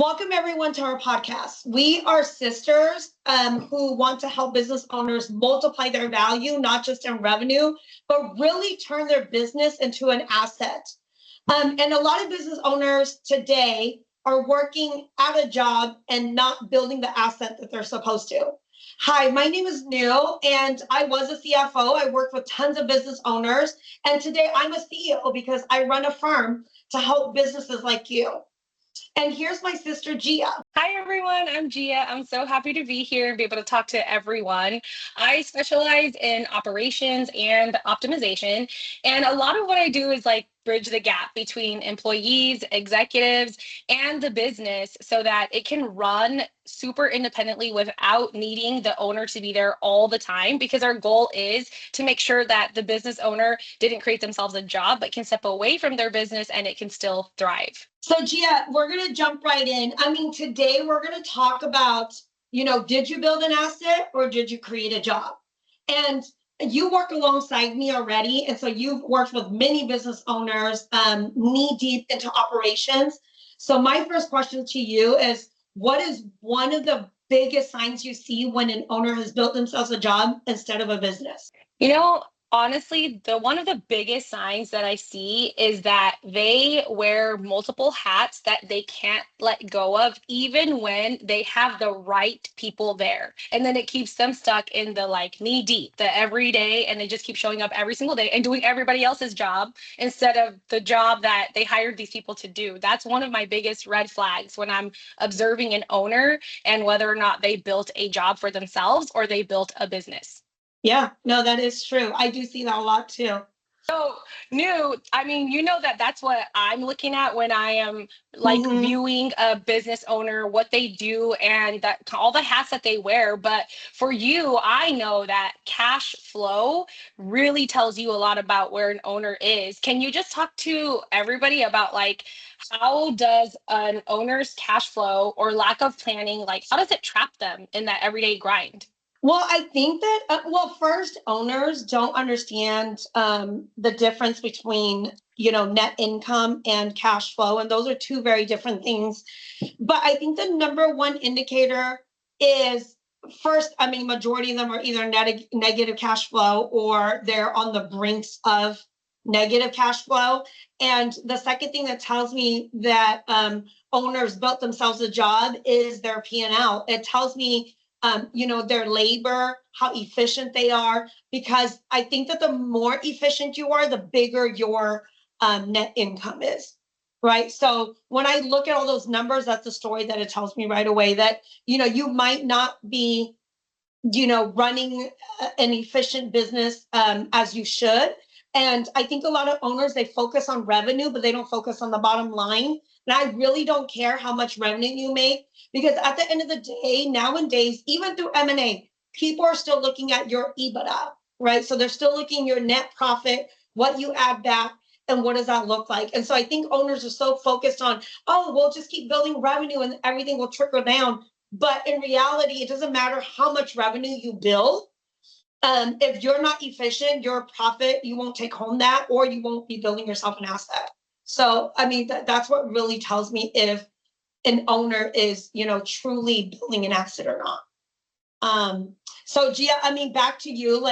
Welcome everyone to our podcast. We are sisters who want to help business owners multiply their value, not just in revenue, but really turn their business into an asset. And a lot of business owners today are working at a job and not building the asset that they're supposed to. Hi, my name is New, and I was a CFO. I worked with tons of business owners, and today I'm a CEO because I run a firm to help businesses like you. And here's my sister, Gia. Hi, everyone. I'm Gia. I'm so happy to be here and be able to talk to everyone. I specialize in operations and optimization. And a lot of what I do is bridge the gap between employees, executives, and the business so that it can run super independently without needing the owner to be there all the time, because our goal is to make sure that the business owner didn't create themselves a job, but can step away from their business and it can still thrive. So Gia, we're going to jump right in. Today we're going to talk about, did you build an asset or did you create a job? And you work alongside me already. And so you've worked with many business owners knee deep into operations. So my first question to you is, what is one of the biggest signs you see when an owner has built themselves a job instead of a business? Honestly, one of the biggest signs that I see is that they wear multiple hats that they can't let go of, even when they have the right people there. And then it keeps them stuck in the knee deep, the everyday, and they just keep showing up every single day and doing everybody else's job instead of the job that they hired these people to do. That's one of my biggest red flags when I'm observing an owner and whether or not they built a job for themselves or they built a business. Yeah, no, that is true. I do see that a lot too. So, that's what I'm looking at when I am viewing a business owner, what they do, and that all the hats that they wear. But for you, I know that cash flow really tells you a lot about where an owner is. Can you just talk to everybody about how does an owner's cash flow or lack of planning, how does it trap them in that everyday grind? Well, I think that, first, owners don't understand the difference between, net income and cash flow. And those are two very different things. But I think the number one indicator is first, majority of them are either negative cash flow or they're on the brinks of negative cash flow. And the second thing that tells me that owners built themselves a job is their P&L. It tells me their labor, how efficient they are, because I think that the more efficient you are, the bigger your net income is, right? So when I look at all those numbers, that's the story that it tells me right away that, you might not be, running an efficient business as you should. And I think a lot of owners, they focus on revenue, but they don't focus on the bottom line. And I really don't care how much revenue you make, because at the end of the day, nowadays, even through M&A, people are still looking at your EBITDA, right? So they're still looking at your net profit, what you add back, and what does that look like? And so I think owners are so focused on, oh, we'll just keep building revenue and everything will trickle down. But in reality, it doesn't matter how much revenue you build. If you're not efficient, your profit, you won't take home that, or you won't be building yourself an asset. So, that's what really tells me if an owner is, truly building an asset or not. So Gia, back to you,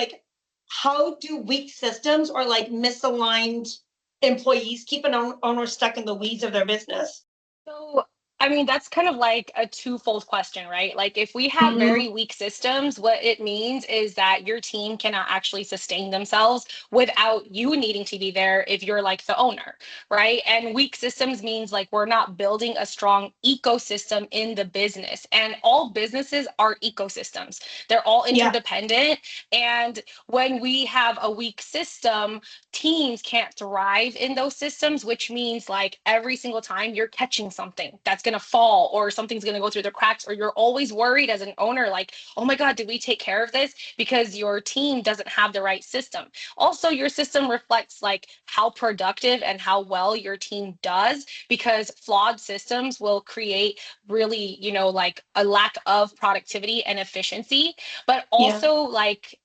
how do weak systems or misaligned employees keep an owner stuck in the weeds of their business? So, that's kind of like a twofold question, right? If we have very weak systems, what it means is that your team cannot actually sustain themselves without you needing to be there if you're the owner, right? And weak systems means we're not building a strong ecosystem in the business. And all businesses are ecosystems. They're all interdependent. Yeah. And when we have a weak system, teams can't thrive in those systems, which means every single time you're catching something that's going to fall or something's going to go through the cracks, or you're always worried as an owner, oh my God, did we take care of this? Because your team doesn't have the right system. Also, your system reflects how productive and how well your team does, because flawed systems will create really, a lack of productivity and efficiency. But also,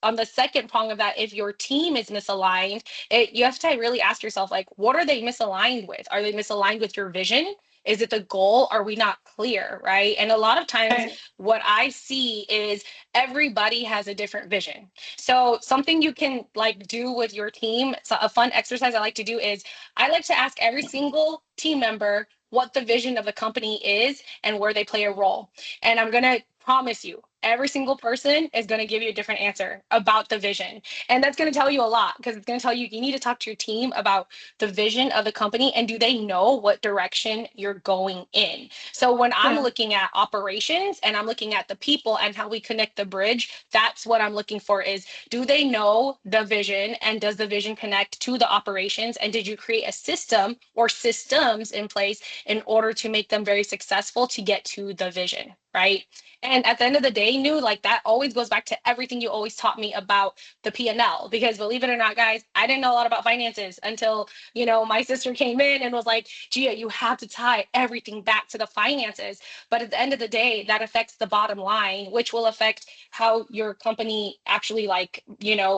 on the second prong of that, if your team is misaligned, you have to really ask yourself, what are they misaligned with? Are they misaligned with your vision? Is it the goal? Are we not clear, right? And a lot of times Right. what I see is everybody has a different vision. So something you can like do with your team, so a fun exercise I like to do is I like to ask every single team member what the vision of the company is and where they play a role. And I'm going to promise you, every single person is going to give you a different answer about the vision. And that's going to tell you a lot because it's going to tell you you need to talk to your team about the vision of the company and do they know what direction you're going in. So when I'm Yeah. looking at operations and I'm looking at the people and how we connect the bridge, that's what I'm looking for is do they know the vision and does the vision connect to the operations and did you create a system or systems in place in order to make them very successful to get to the vision, right? And at the end of the day, New, like that always goes back to everything you always taught me about the P&L. Because believe it or not, guys, I didn't know a lot about finances until, my sister came in and was like, Gia, you have to tie everything back to the finances. But at the end of the day, that affects the bottom line, which will affect how your company actually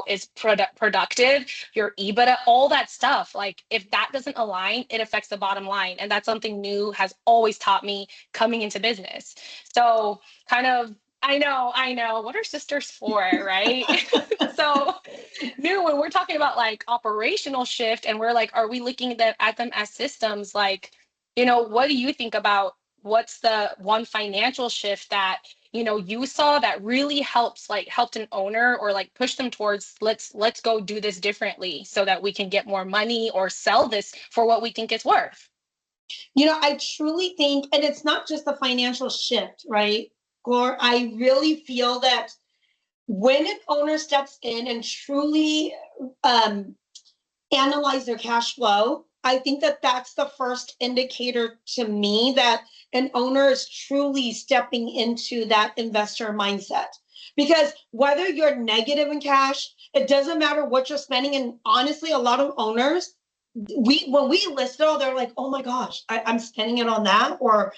is productive, your EBITDA, all that stuff. Like if that doesn't align, it affects the bottom line. And that's something New has always taught me coming into business. So kind of, I know. What are sisters for, right? So, New, when we're talking about like operational shift and we're like, are we looking at them as systems? Like, what do you think about what's the one financial shift that you saw that really helped an owner or like push them towards let's go do this differently so that we can get more money or sell this for what we think it's worth? I truly think, and it's not just the financial shift, right? Or I really feel that when an owner steps in and truly um, analyze their cash flow, I think that that's the first indicator to me that an owner is truly stepping into that investor mindset. Because whether you're negative in cash, it doesn't matter what you're spending. And honestly, a lot of owners, when we list it all, they're like, oh my gosh, I'm spending it on that, or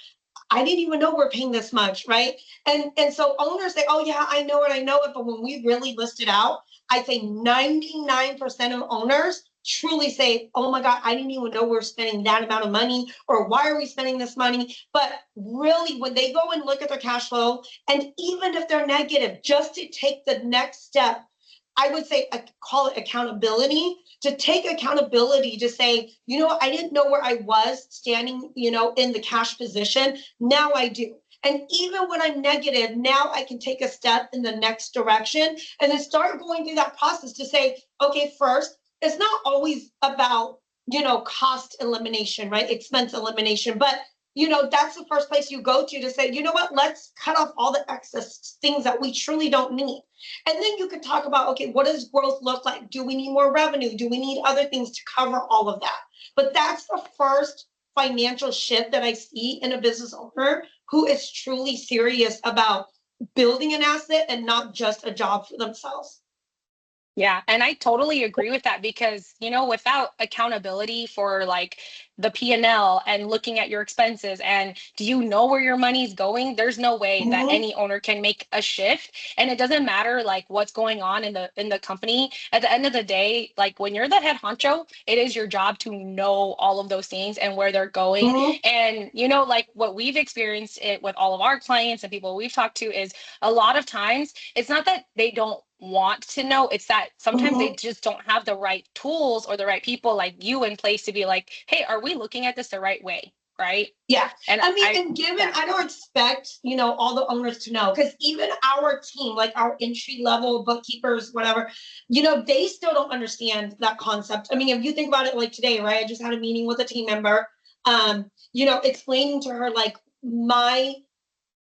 I didn't even know we're paying this much, right? And so owners say, oh yeah, I know it. But when we really list it out, I'd say 99% of owners truly say, oh my God, I didn't even know we're spending that amount of money, or why are we spending this money? But really, when they go and look at their cash flow, and even if they're negative, just to take the next step, I would say call it accountability, to take accountability to say, I didn't know where I was standing, in the cash position. Now I do. And even when I'm negative, now I can take a step in the next direction and then start going through that process to say, okay, first, it's not always about, cost elimination, right? Expense elimination, but that's the first place you go to say, you know what, let's cut off all the excess things that we truly don't need. And then you could talk about, okay, what does growth look like? Do we need more revenue? Do we need other things to cover all of that? But that's the first financial shift that I see in a business owner who is truly serious about building an asset and not just a job for themselves. Yeah, and I totally agree with that because, without accountability for like the P&L and looking at your expenses and do you know where your money's going? There's no way that Mm-hmm. any owner can make a shift. And it doesn't matter like what's going on in the company. At the end of the day, like when you're the head honcho, it is your job to know all of those things and where they're going. Mm-hmm. And like what we've experienced it with all of our clients and people we've talked to is a lot of times it's not that they don't want to know, it's that sometimes they Mm-hmm. just don't have the right tools or the right people like you in place to be like, hey, are we looking at this the right way, right? Yeah. And I mean, I and given yeah. I don't expect, all the owners to know, because even our team, like our entry level bookkeepers, whatever, they still don't understand that concept. I mean, if you think about it like today, right? I just had a meeting with a team member, explaining to her like my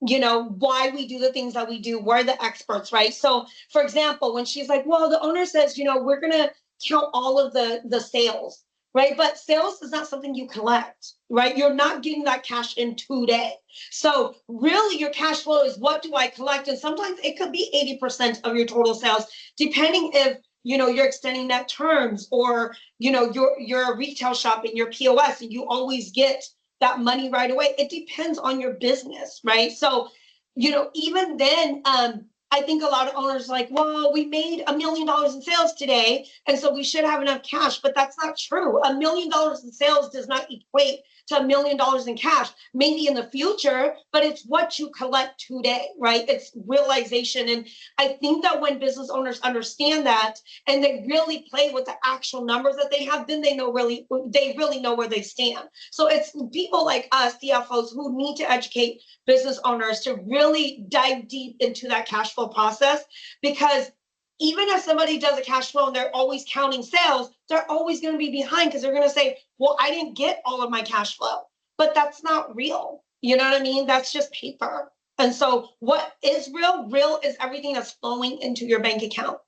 why we do the things that we do. We're the experts, right? So, for example, when she's like, well, the owner says, we're going to count all of the sales, right? But sales is not something you collect, right? You're not getting that cash in today. So, really, your cash flow is what do I collect? And sometimes it could be 80% of your total sales, depending if you're extending net terms or you're a retail shop and your POS and you always get that money right away. It depends on your business, right? So, even then, I think a lot of owners are like, well, we made $1 million in sales today, and so we should have enough cash. But that's not true. $1 million in sales does not equate to $1 million in cash, maybe in the future, but it's what you collect today, right? It's realization. And I think that when business owners understand that and they really play with the actual numbers that they have, then they really know where they stand. So it's people like us, CFOs, who need to educate business owners to really dive deep into that cash flow process, because even if somebody does a cash flow and they're always counting sales, they're always going to be behind, because they're going to say, well, I didn't get all of my cash flow. But that's not real. You know what I mean? That's just paper. And so what is real? Real is everything that's flowing into your bank account.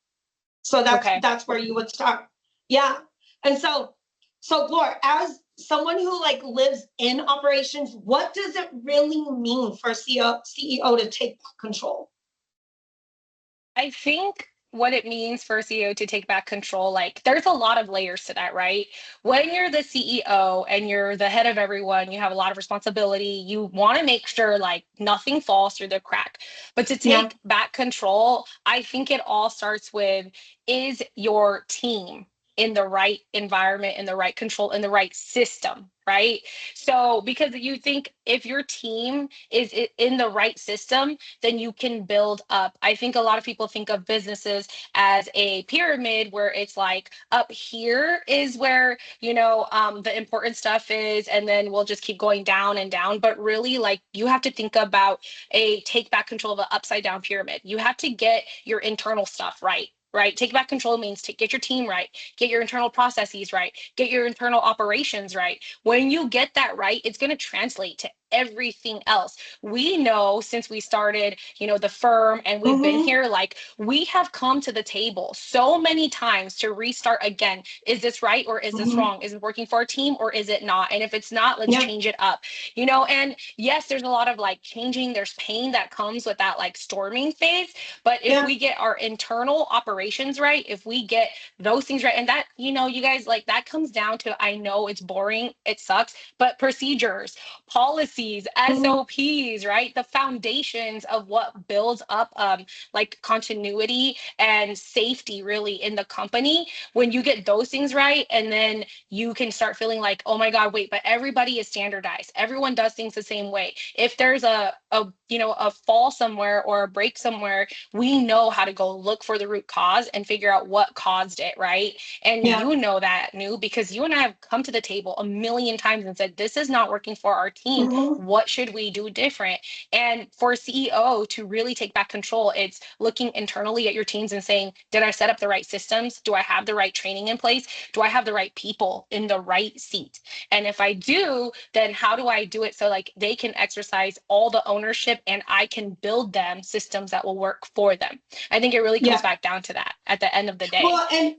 So Okay. that's where you would start. Yeah. And so Gloria, as someone who like lives in operations, what does it really mean for a CEO to take control? I think what it means for a CEO to take back control, like there's a lot of layers to that, right? When you're the CEO and you're the head of everyone, you have a lot of responsibility. You want to make sure like nothing falls through the crack. But to Yeah. take back control, I think it all starts with, is your team in the right environment, in the right control, in the right system, right? So because you think if your team is in the right system, then you can build up. I think a lot of people think of businesses as a pyramid where it's like up here is where, the important stuff is, and then we'll just keep going down and down. But really, like, you have to think about a take back control of an upside down pyramid. You have to get your internal stuff right. Right. Take back control means to get your team right, get your internal processes right, get your internal operations right. When you get that right, it's going to translate to everything else. We know since we started, the firm, and we've been Mm-hmm. here, like we have come to the table so many times to restart again. Is this right or is this Mm-hmm. wrong? Is it working for our team or is it not? And if it's not, let's Yeah. change it up. And yes, there's a lot of like changing, there's pain that comes with that like storming phase. But if Yeah. we get our internal operations right, if we get those things right, and that, you guys, like that comes down to, I know it's boring, it sucks, but procedures, policies, Mm-hmm. SOPs, right? The foundations of what builds up like continuity and safety really in the company. When you get those things right, and then you can start feeling like, oh my God, wait, but everybody is standardized. Everyone does things the same way. If there's a fall somewhere or a break somewhere, we know how to go look for the root cause and figure out what caused it, right? And Yeah. you know that, New, because you and I have come to the table a million times and said, this is not working for our team. Mm-hmm. What should we do different? And for a CEO to really take back control, it's looking internally at your teams and saying, did I set up the right systems? Do I have the right training in place? Do I have the right people in the right seat? And if I do, then how do I do it so like they can exercise all the ownership and I can build them systems that will work for them? I think it really comes Yeah. back down to that at the end of the day. Well, and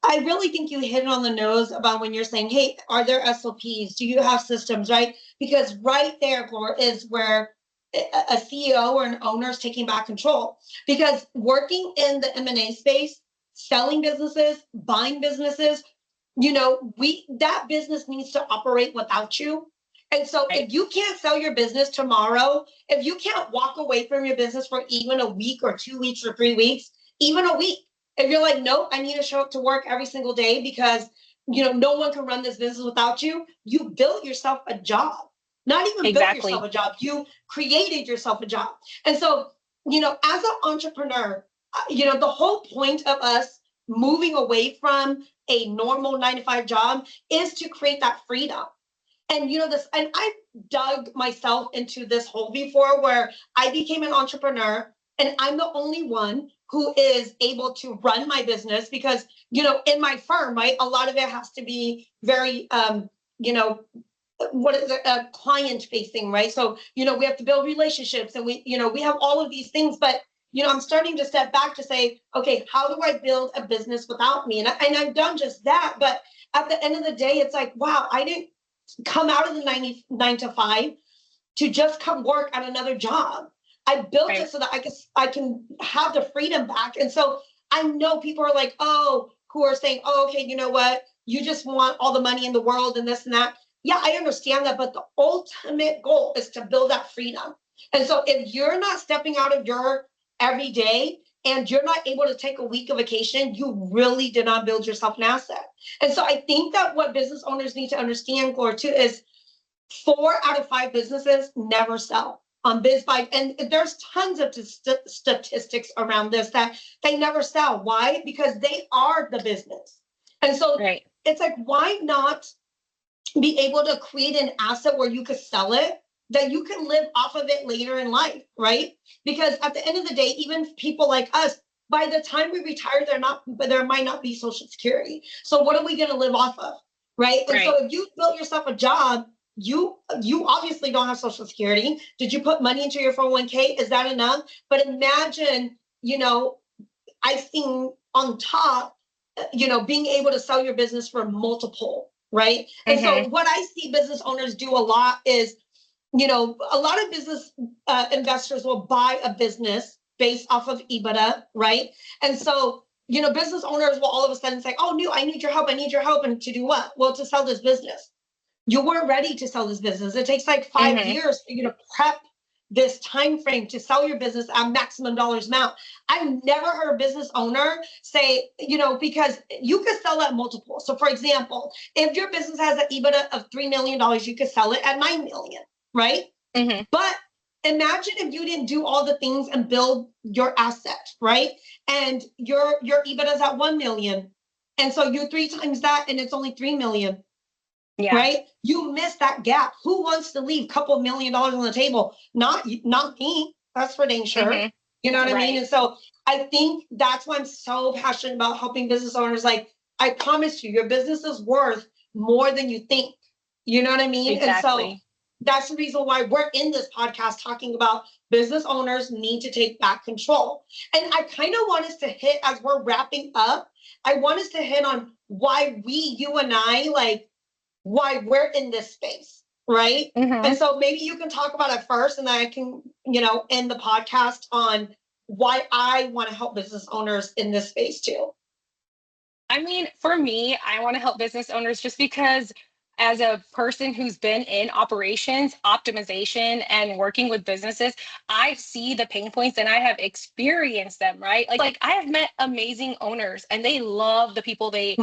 I really think you hit it on the nose about when you're saying, hey, are there SOPs? Do you have systems, right? Because right there, Gloria, is where a CEO or an owner is taking back control. Because working in the M&A space, selling businesses, buying businesses, that business needs to operate without you. And so Right. if you can't sell your business tomorrow, if you can't walk away from your business for even a week or 2 weeks or 3 weeks, even a week, if you're like, nope, I need to show up to work every single day because, no one can run this business without you, you built yourself a job. Not even built yourself Exactly. a job, you created yourself a job. And so, as an entrepreneur, the whole point of us moving away from a normal 9 to 5 job is to create that freedom. And and I dug myself into this hole before where I became an entrepreneur and I'm the only one who is able to run my business because, in my firm, right, a lot of it has to be very, you know, what is it, client facing, right? So, we have to build relationships and we have all of these things, but I'm starting to step back to say, okay, how do I build a business without me? And I've done just that. But at the end of the day, it's like, wow, I didn't come out of the 9 to 5 to just come work at another job. I built it Right. so that I can have the freedom back. And so I know people are like, oh, who are saying, oh, okay, you know what? You just want all the money in the world and this and that. Yeah, I understand that, but the ultimate goal is to build that freedom. And so if you're not stepping out of your everyday and you're not able to take a week of vacation, you really did not build yourself an asset. And so I think that what business owners need to understand, Gloria, too, is 4 out of 5 businesses never sell on BizBike. And there's tons of statistics around this that they never sell. Why? Because they are the business. And so Right. it's like, why not be able to create an asset where you could sell it, that you can live off of it later in life, right? Because at the end of the day, even people like us, by the time we retire, there might not be Social Security. So what are we going to live off of, right? And Right. so if you built yourself a job, you obviously don't have Social Security. Did you put money into your 401k? Is that enough? But imagine, I've seen on top, being able to sell your business for multiple, right? And so what I see business owners do a lot is, a lot of business investors will buy a business based off of EBITDA, right? And so, business owners will all of a sudden say, oh, no, I need your help. I need your help. And to do what? Well, to sell this business. You weren't ready to sell this business. It takes like 5 years for you to prep this time frame to sell your business at maximum dollars amount. I've never heard a business owner say, because you could sell at multiple. So for example, if your business has an EBITDA of $3 million, you could sell it at 9 million, right? But imagine if you didn't do all the things and build your asset, right? And your EBITDA is at 1 million. And so you're 3 times that and it's only 3 million. Yeah. Right? You miss that gap. Who wants to leave a couple $1 million on the table? Not me. That's for dang sure. You know what I mean? And so I think that's why I'm so passionate about helping business owners. Like, I promise you, your business is worth more than you think. You know what I mean? Exactly. And so that's the reason why we're in this podcast talking about business owners need to take back control. And I kind of want us to hit, as we're wrapping up, I want us to hit on why you and I, like, why we're in this space, right? And so maybe you can talk about it first, and then I can, end the podcast on why I want to help business owners in this space too. I mean, for me, I want to help business owners just because as a person who's been in operations, optimization, and working with businesses, I see the pain points and I have experienced them, right? Like I have met amazing owners and they love the people they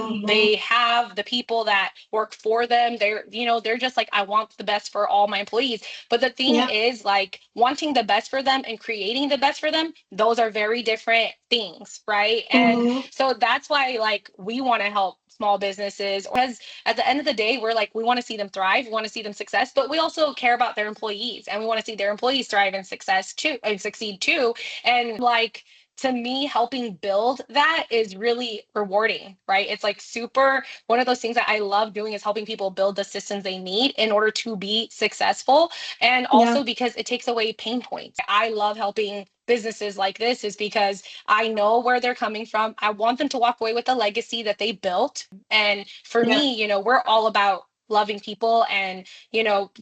have, the people that work for them. They're just like, I want the best for all my employees. But the thing is, like, wanting the best for them and creating the best for them, those are very different things, right? And so that's why, like, we want to help small businesses, because at the end of the day, we want to see them thrive, we want to see them success, but we also care about their employees and we want to see their employees thrive and success too and succeed too. And like, to me, helping build that is really rewarding, right? It's like super, one of those things that I love doing is helping people build the systems they need in order to be successful. And also because it takes away pain points. I love helping businesses like this is because I know where they're coming from. I want them to walk away with a legacy that they built. And for me, we're all about loving people and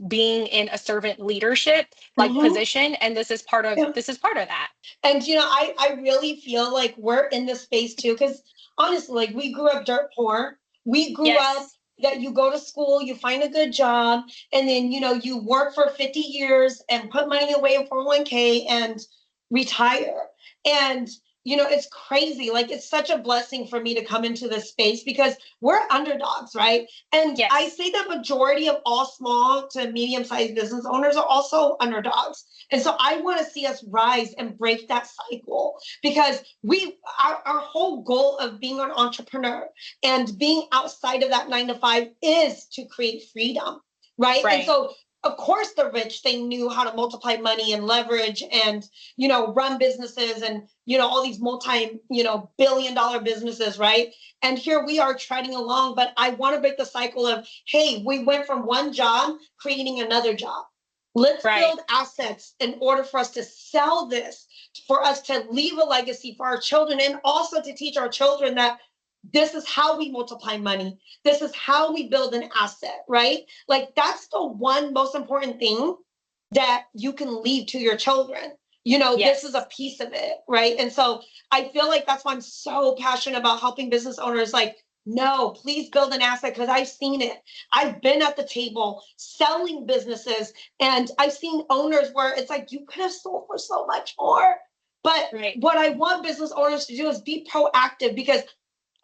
being in a servant leadership position, and this is part of that. And I really feel like we're in this space too, because honestly, like, we grew up dirt poor. We grew up that you go to school, you find a good job, and then you work for 50 years and put money away in 401k and retire. And it's crazy. Like, it's such a blessing for me to come into this space because we're underdogs, right? And I say the majority of all small to medium-sized business owners are also underdogs. And so I want to see us rise and break that cycle, because our whole goal of being an entrepreneur and being outside of that 9 to 5 is to create freedom, right? And so of course, the rich, they knew how to multiply money and leverage and, run businesses and, all these multi-billion-dollar businesses, right? And here we are treading along, but I want to break the cycle of, hey, we went from one job creating another job. Let's build assets in order for us to sell this, for us to leave a legacy for our children, and also to teach our children that this is how we multiply money. This is how we build an asset, right? Like, that's the one most important thing that you can leave to your children. This is a piece of it, right? And so I feel like that's why I'm so passionate about helping business owners. Like, no, please build an asset, because I've seen it. I've been at the table selling businesses, and I've seen owners where it's like, you could have sold for so much more. But what I want business owners to do is be proactive, because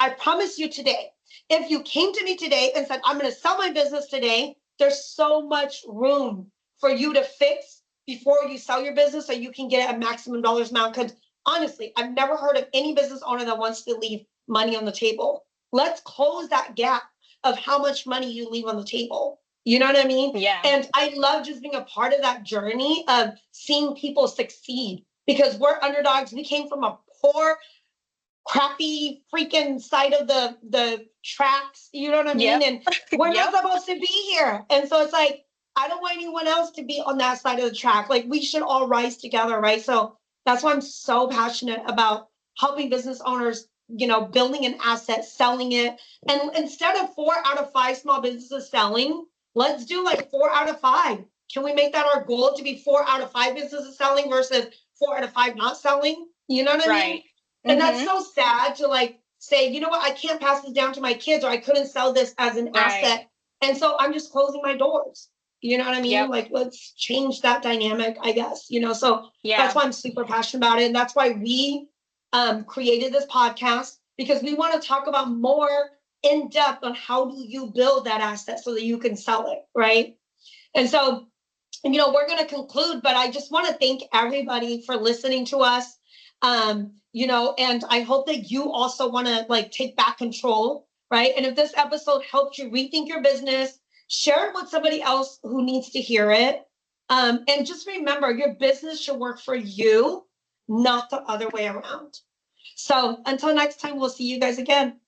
I promise you today, if you came to me today and said, I'm going to sell my business today, there's so much room for you to fix before you sell your business so you can get a maximum dollars amount. Because honestly, I've never heard of any business owner that wants to leave money on the table. Let's close that gap of how much money you leave on the table. You know what I mean? Yeah. And I love just being a part of that journey of seeing people succeed, because we're underdogs. We came from a poor, crappy freaking side of the tracks, you know what I mean? Yep. And we're Yep. not supposed to be here. And so it's like, I don't want anyone else to be on that side of the track. Like, we should all rise together, right? So that's why I'm so passionate about helping business owners, you know, building an asset, selling it. And instead of 4 out of 5 small businesses selling, let's do like 4 out of 5. Can we make that our goal, to be 4 out of 5 businesses selling versus 4 out of 5 not selling? You know what I mean? Right. And that's Mhm. so sad to like say, you know what, I can't pass this down to my kids, or I couldn't sell this as an Right. asset. And so I'm just closing my doors. You know what I mean? Yep. Like, let's change that dynamic, I guess, you know? So that's Yeah. why I'm super passionate about it. And that's why we created this podcast, because we want to talk about more in depth on how do you build that asset so that you can sell it, right? And so, you know, we're going to conclude, but I just want to thank everybody for listening to us. You know, and I hope that you also want to like take back control, right? And if this episode helped you rethink your business, share it with somebody else who needs to hear it. And just remember, your business should work for you, not the other way around. So until next time, we'll see you guys again.